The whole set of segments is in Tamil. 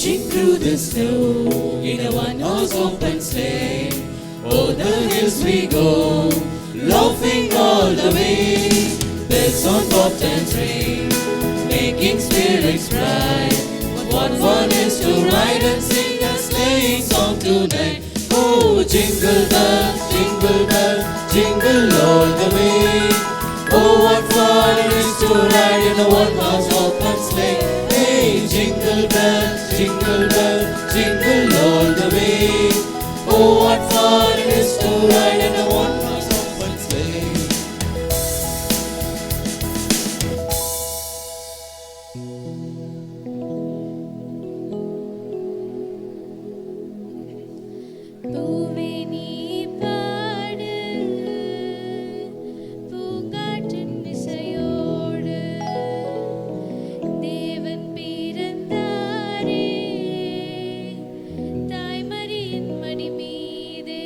Dashing through the snow in a one-horse open sleigh. O'er the hills we go, laughing all the way. Bells on bobtails ring, making spirits bright. What fun is to ride and sing a sleighing song tonight. Oh, jingle bells, jingle all the way. Oh, what fun it is to ride in a one-horse open sleigh. Hey, jingle bells, jingle all the way. Oh, what fun it is to ride in a one-horse open sleigh. பூவே நீ பாடு பூங்காற்றின் இசையோடு தேவன் பிறந்தாரே தாய்மரியின் மடி மீதே.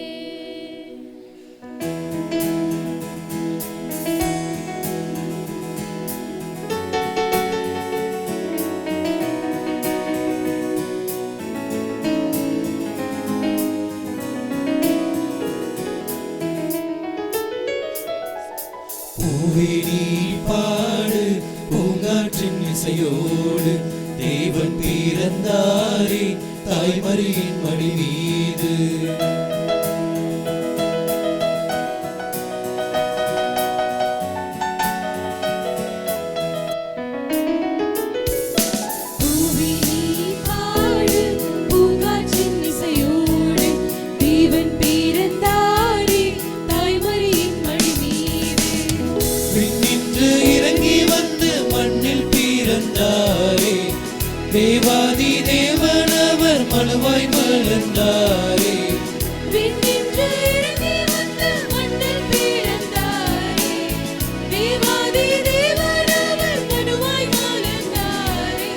பூவே நீ பாடு பூங்காற்றின் இசையோடு தேவன் பிறந்தாரே தாய்மரியின் மடி மீது. பூவே நீ பாடு பூங்காற்றின் இசையோடு தேவன் பிறந்தாரே தாய்மரியின் மடி மீது. விண்ணின்று இறங்கி வந்து மண்ணில் பிறந்தாரே தேவாதி தேவனவர் மனுவாய் மலர்ந்தாரே. விண்ணின்று இறங்கி வந்து மண்ணில் பிறந்தாரே தேவாதி தேவனவர் மனுவாய் மலர்ந்தாரே.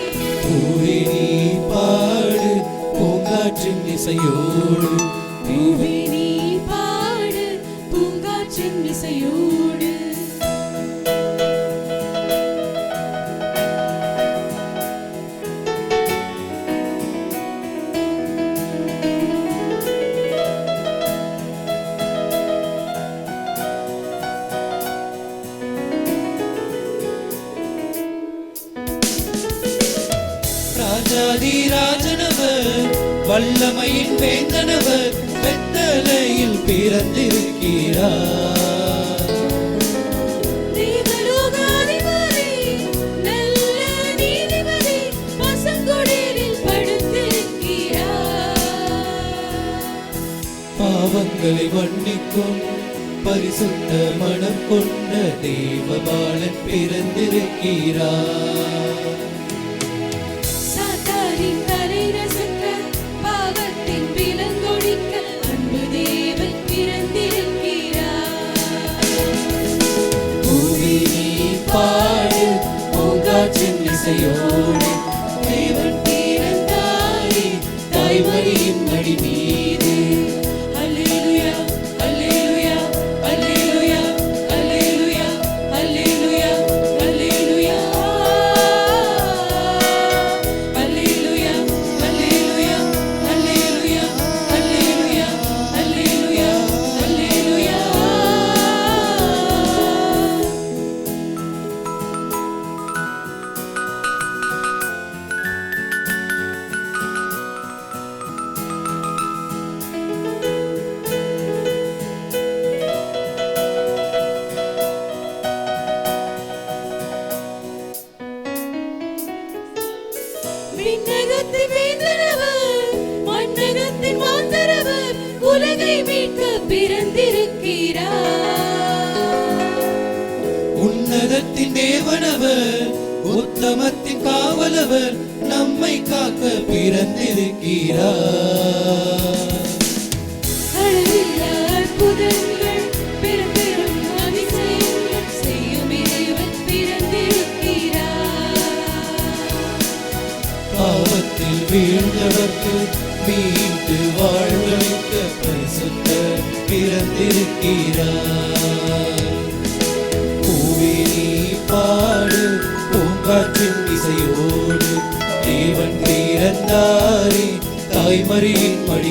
பூவே நீ பாடு பூங்காற்றின் இசையோடு பூவே நீ பாடு பூங்காற்றின் இசையோடு. ராஜாதி ராஜனவர் வல்லமையின் வேந்தனவர் பெத்தலையில் பிறந்திருக்கிறார். தேவலோகாதிபதி நல்ல நீதிபதி பசுங்குடிலில் படுத்திருக்கிறார். பாவங்களை மன்னிக்கும் பரிசுத்த மனம் கொண்ட தேவபாலன் பிறந்திருக்கிறார். சாத்தானின் தலை நசுக்க பாவத்தின் விலங்கொடிக்க அன்பு தேவன் பிறந்திருக்கிறார். பூவே நீ பாடு பூங்காற்றின் இசையோடு தேவன் பிறந்தாரே தாய்மரியின் மடி மீது. அல்லேலூயா அல்லேலூயா அல்லேலூயா அல்லேலூயா அல்லேலூயா அல்லேலூயா அல்லேலூயா அல்லேலூயா அல்லேலூயா அல்லேலூயா அல்லேலூயா அல்லேலூயா. விண்ணகத்தின் வேந்தனவர் மண்ணகத்தின் மாந்தரவர் உலகை மீட்க பிறந்திருக்கிறார். உன்னதத்தின் தேவனவர் உத்தமத்தின் காவலவர் நம்மை காக்க பிறந்திருக்கிறார். அளவில்லா அற்புதங்கள் பெரும் பெரும் அதிசயங்கள் செய்யும் இறைவன் பிறந்திருக்கிறார். பாவத்தில் வீழ்ந்தவர்க்கு மீண்டு வாழ்வளிக்க பரிசுத்தர் பிறந்திருக்கிறார். பூவே நீ பாடு பூங்காற்றின் இசையோடு தேவன் பிறந்தார் தாய்மரியின் மடி